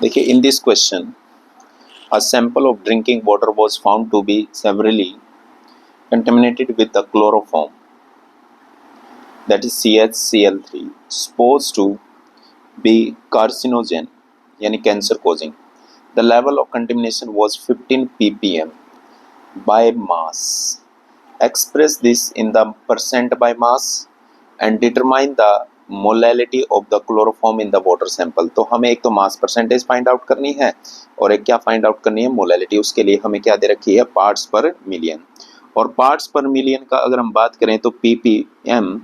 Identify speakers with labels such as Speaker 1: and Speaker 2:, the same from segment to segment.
Speaker 1: देखिए, in this question a sample of drinking water was found to be severely contaminated with the chloroform, that is CHCl3, supposed to be carcinogen, यानी cancer causing. The level of contamination was 15 ppm by mass. Express this in the percent by mass and determine the molality of the chloroform in the water sample. तो हमें एक तो mass percentage find out करनी है और एक क्या find out करनी है, मोलैलिटी। उसके लिए हमें क्या दे रखी है, पार्ट्स पर मिलियन। और पार्ट्स पर मिलियन का अगर हम बात करें तो ppm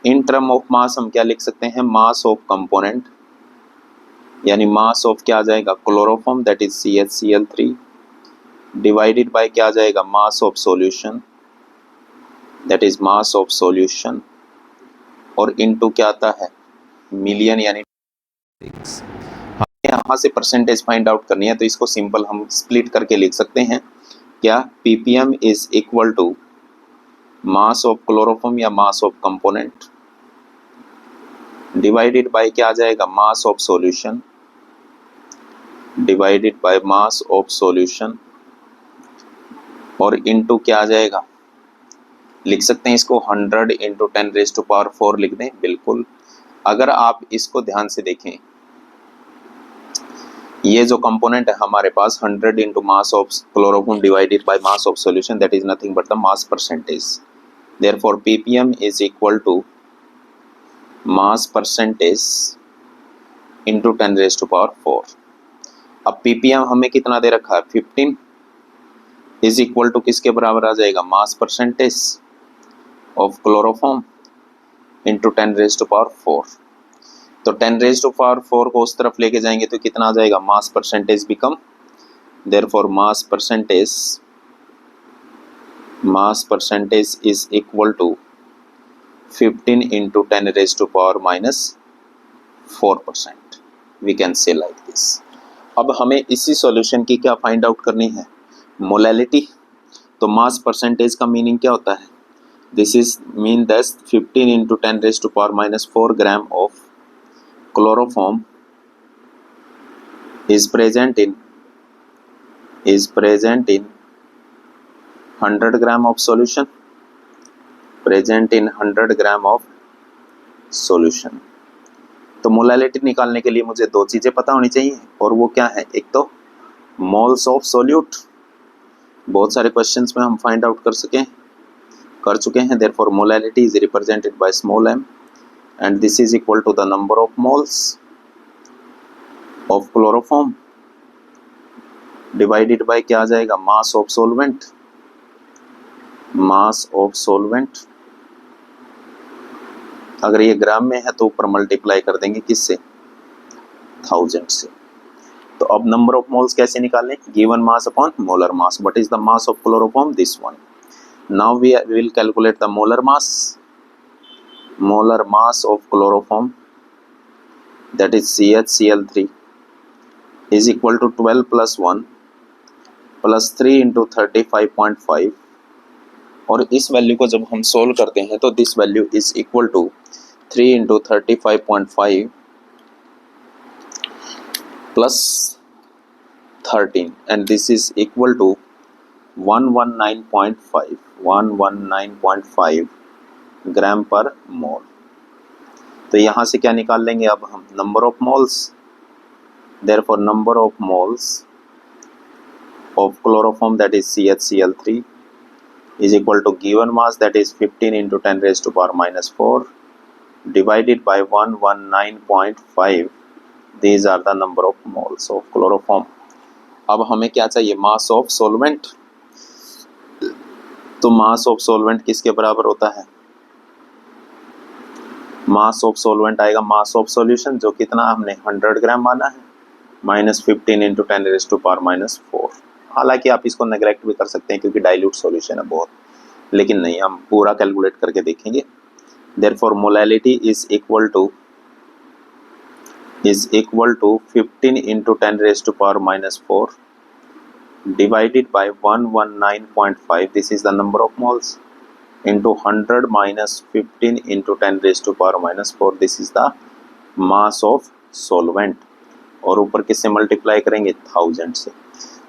Speaker 1: in term of mass हम क्या लिख सकते हैं, मास ऑफ कंपोनेंट, यानी मास ऑफ क्या आ जाएगा, chloroform, that is CHCl3 divided by क्या आ जाएगा, mass of solution, that is mass of solution, और इनटू क्या आता है, मिलियन, यानी यहाँ से परसेंटेज फाइंड आउट करनी है तो इसको सिंपल हम स्प्लिट करके लिख सकते हैं। क्या, PPM is equal to mass of chloroform या mass of component divided by क्या आ जाएगा, mass of solution, divided by mass of solution, और इनटू क्या आ जाएगा, लिख सकते हैं इसको 100 इंटू 10⁴ लिख दें, बिल्कुल। अगर आप इसको ध्यान से देखें, ये जो कंपोनेंट है हमारे पास 100 into mass of chloroform divided by mass of solution, that is nothing but the mass percentage. Therefore PPM is equal to mass percentage into 10⁴। अब पीपीएम हमें कितना दे रखा है, 15 इज इक्वल टू किसके बराबर आ जाएगा, mass percentage of chloroform into 10⁴। तो 10⁴ को उस तरफ लेके जाएंगे तो कितना आ जाएगा, mass percentage become, therefore mass percentage is equal to 15 into 10⁻⁻⁴%। We can say like this. अब हमें इसी सॉल्यूशन की क्या फाइंड आउट करनी है, मोलैलिटी। तो मास परसेंटेज का मीनिंग क्या होता है, this is mean that 15 into 10⁻⁴ gram of chloroform is present in 100 gram of solution, present in 100 gram of solution। तो मोलैलिटी निकालने के लिए मुझे दो चीजें पता होनी चाहिए, और वो क्या है, एक तो मोल्स ऑफ सोल्यूट, बहुत सारे क्वेश्चंस में हम फाइंड आउट कर चुके हैं। Therefore molality is represented by small m and this is equal to the number of moles of chloroform divided by क्या आ जाएगा, mass of solvent। अगर ये ग्राम में है तो ऊपर मल्टीप्लाई कर देंगे किससे, 1000 से। तो अब नंबर ऑफ मोल्स कैसे निकालें, given mass upon molar mass. What is the mass of chloroform, this one. Now we will calculate the molar mass of chloroform, that is CHCl3 is equal to 12 plus 1 plus 3 into 35.5, और इस value को जब हम solve करते हैं तो this value is equal to 3 into 35.5 plus 13 and this is equal to 119.5 ग्राम पर मोल। तो यहां से क्या निकाल लेंगे अब हम, number of moles. Therefore number of moles of chloroform, that is CHCl3 is equal to given mass, that is 15 into 10⁻⁻⁴ divided by 119.5। these are the number of moles of chloroform। अब हमें क्या चाहिए, मास ऑफ सॉल्वेंट। तो mass of solvent किसके बराबर होता है, mass of solvent आएगा मास ऑफ सॉल्यूशन, जो कितना हमने 100 ग्राम माना है, माइनस 15 इंटू 10⁻⁴। हालांकि आप इसको नेग्लेक्ट भी कर सकते हैं क्योंकि डाइल्यूट सॉल्यूशन है बहुत, लेकिन नहीं, हम पूरा कैलकुलेट करके देखेंगे। Therefore molality is equal to 15 into 10⁻⁻⁴ divided by 119.5, this is the number of moles, into 100 minus 15 into 10⁻⁻⁴, this is the mass of solvent। और ऊपर किससे मल्टीप्लाई करेंगे 1000 से।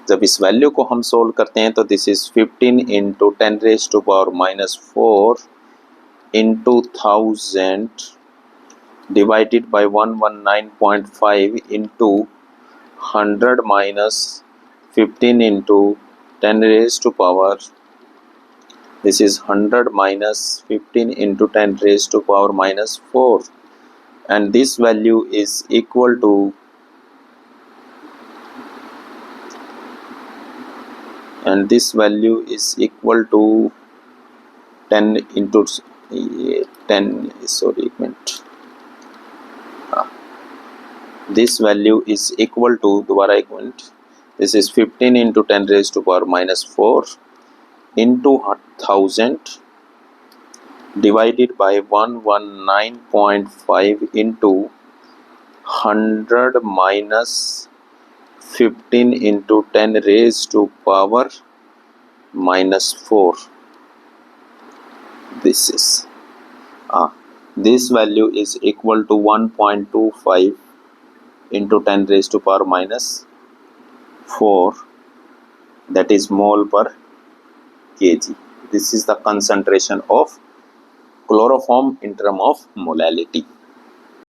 Speaker 1: जब इस वैल्यू को हम सोल्व करते हैं तो this is 15 into 10⁻⁻⁴ into 1000 divided by 119.5 into 100 minus 15 into 10⁻⁻, this is 100 minus 15 into 10⁻⁻⁴, and this value is equal to 10 into 10, sorry एक minute, this value is equal to, दोबारा एक minute, this is 15 into 10⁻⁻⁴ into 1000 divided by 119.5 into 100 minus 15 into 10⁻⁻⁴. This is this value is equal to 1.25 into 10⁻⁻⁴, that is mole per kg. This is the concentration of chloroform in terms of molality.